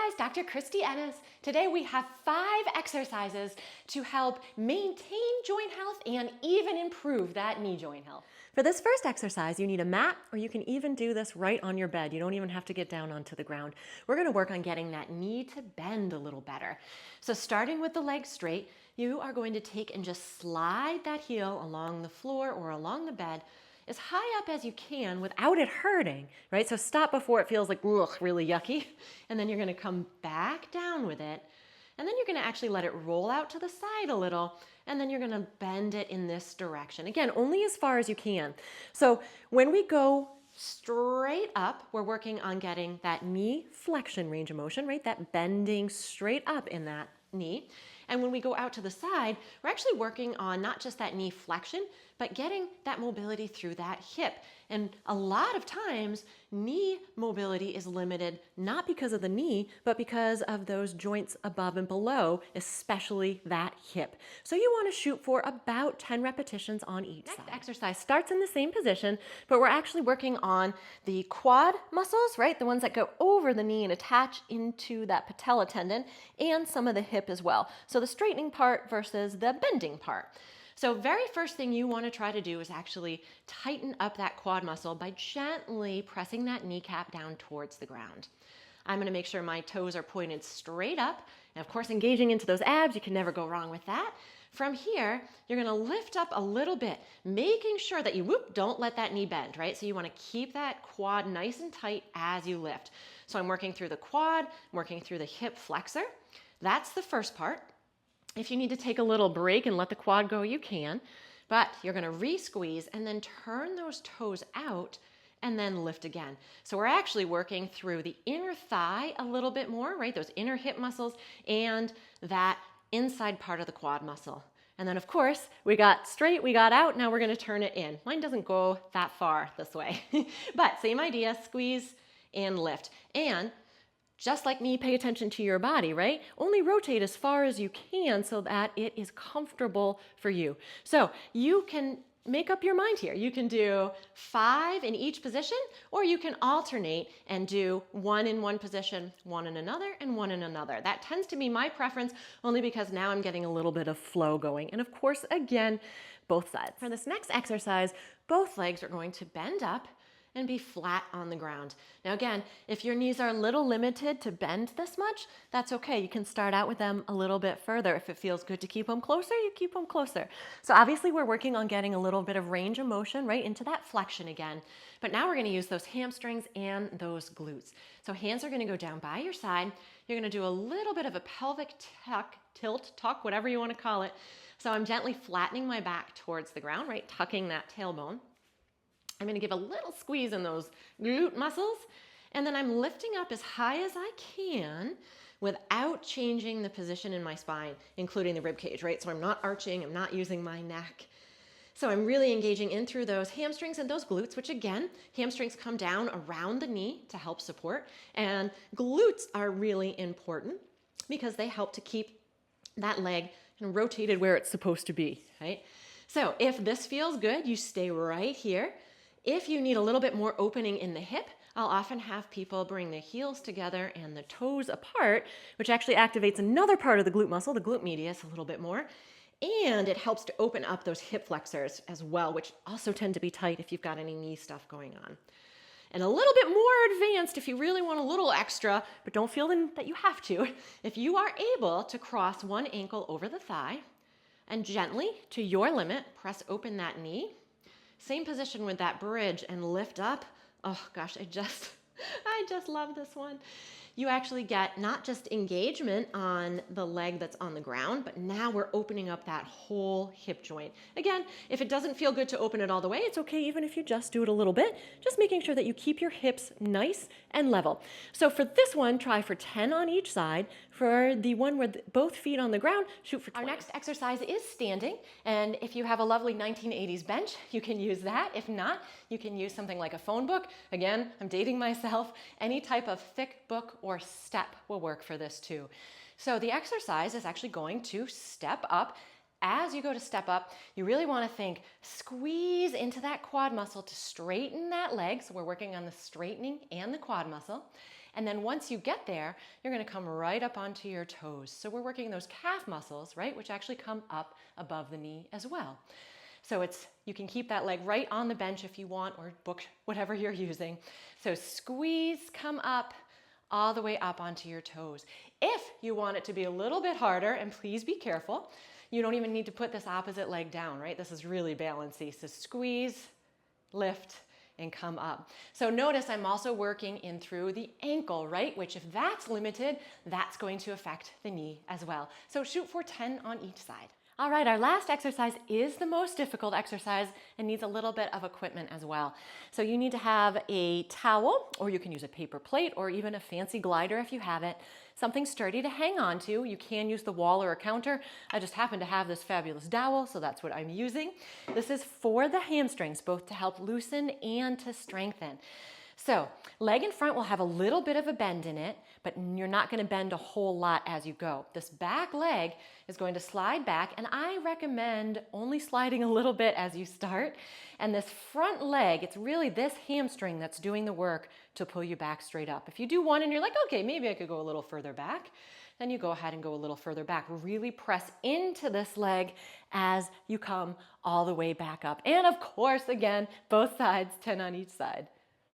guys, Dr. Christy Ennis. Today we have 5 exercises to help maintain joint health and even improve that knee joint health. For this first exercise, you need a mat, or you can even do this right on your bed. You don't even have to get down onto the ground. We're going to work on getting that knee to bend a little better. So starting with the leg straight, you are going to take and just slide that heel along the floor or along the bed as high up as you can without it hurting, right? So stop before it feels like, ugh, really yucky. And then you're gonna come back down with it. And then you're gonna actually let it roll out to the side a little. And then you're gonna bend it in this direction. Again, only as far as you can. So when we go straight up, we're working on getting that knee flexion range of motion, right? That bending straight up in that knee. And when we go out to the side, we're actually working on not just that knee flexion, but getting that mobility through that hip. And a lot of times, knee mobility is limited not because of the knee, but because of those joints above and below, especially that hip. So you want to shoot for about 10 repetitions on each side. Next exercise starts in the same position, but we're actually working on the quad muscles, right? The ones that go over the knee and attach into that patella tendon, and some of the hip as well. So the straightening part versus the bending part. So very first thing you want to try to do is actually tighten up that quad muscle by gently pressing that kneecap down towards the ground. I'm going to make sure my toes are pointed straight up. And of course, engaging into those abs, you can never go wrong with that. From here, you're going to lift up a little bit, making sure that you don't let that knee bend, right? So you want to keep that quad nice and tight as you lift. So I'm working through the quad, working through the hip flexor. That's the first part. If you need to take a little break and let the quad go, you can, but you're going to re-squeeze and then turn those toes out and then lift again. So we're actually working through the inner thigh a little bit more, right? Those inner hip muscles and that inside part of the quad muscle. And then of course, we got straight, we got out, now we're going to turn it in. Mine doesn't go that far this way, but same idea, squeeze and lift. And just like me, pay attention to your body, right? Only rotate as far as you can so that it is comfortable for you. So you can make up your mind here. You can do 5 in each position, or you can alternate and do 1 in one position, 1 in another, and 1 in another. That tends to be my preference only because now I'm getting a little bit of flow going. And of course, again, both sides. For this next exercise, both legs are going to bend up and be flat on the ground. Now again, if your knees are a little limited to bend this much, that's okay. You can start out with them a little bit further. If it feels good to keep them closer, you keep them closer. So obviously we're working on getting a little bit of range of motion right into that flexion again. But now we're gonna use those hamstrings and those glutes. So hands are gonna go down by your side. You're gonna do a little bit of a pelvic tuck, tilt, tuck, whatever you wanna call it. So I'm gently flattening my back towards the ground, right? Tucking that tailbone. I'm going to give a little squeeze in those glute muscles, and then I'm lifting up as high as I can without changing the position in my spine, including the rib cage, right? So I'm not arching, I'm not using my neck. So I'm really engaging in through those hamstrings and those glutes, which again, hamstrings come down around the knee to help support, and glutes are really important because they help to keep that leg rotated where it's supposed to be, right? So if this feels good, you stay right here. If you need a little bit more opening in the hip, I'll often have people bring the heels together and the toes apart, which actually activates another part of the glute muscle, the glute medius, a little bit more. And it helps to open up those hip flexors as well, which also tend to be tight if you've got any knee stuff going on. And a little bit more advanced if you really want a little extra, but don't feel that you have to. If you are able to cross one ankle over the thigh and gently, to your limit, press open that knee. Same position with that bridge and lift up. Oh gosh, I just love this one. You actually get not just engagement on the leg that's on the ground, but now we're opening up that whole hip joint. Again, if it doesn't feel good to open it all the way, it's okay even if you just do it a little bit, just making sure that you keep your hips nice and level. So for this one, try for 10 on each side. For the one with both feet on the ground, shoot for 20. Our next exercise is standing, and if you have a lovely 1980s bench, you can use that. If not, you can use something like a phone book. Again, I'm dating myself. Any type of thick book or step will work for this too. So the exercise is actually going to step up. As you go to step up, you really want to think, squeeze into that quad muscle to straighten that leg. So we're working on the straightening and the quad muscle. And then once you get there, you're gonna come right up onto your toes. So we're working those calf muscles, right, which actually come up above the knee as well. So you can keep that leg right on the bench if you want, or book, whatever you're using. So squeeze, come up, all the way up onto your toes. If you want it to be a little bit harder, and please be careful, you don't even need to put this opposite leg down, right? This is really balancy. So squeeze, lift, and come up. So notice I'm also working in through the ankle, right? Which if that's limited, that's going to affect the knee as well. So shoot for 10 on each side. All right, our last exercise is the most difficult exercise and needs a little bit of equipment as well. So you need to have a towel, or you can use a paper plate, or even a fancy glider if you have it, something sturdy to hang on to. You can use the wall or a counter. I just happen to have this fabulous dowel, so that's what I'm using. This is for the hamstrings, both to help loosen and to strengthen. So leg in front will have a little bit of a bend in it, but you're not going to bend a whole lot as you go. This back leg is going to slide back, and I recommend only sliding a little bit as you start. And this front leg, it's really this hamstring that's doing the work to pull you back straight up. If you do one and you're like, okay, maybe I could go a little further back, then you go ahead and go a little further back. Really press into this leg as you come all the way back up. And of course, again, both sides, 10 on each side.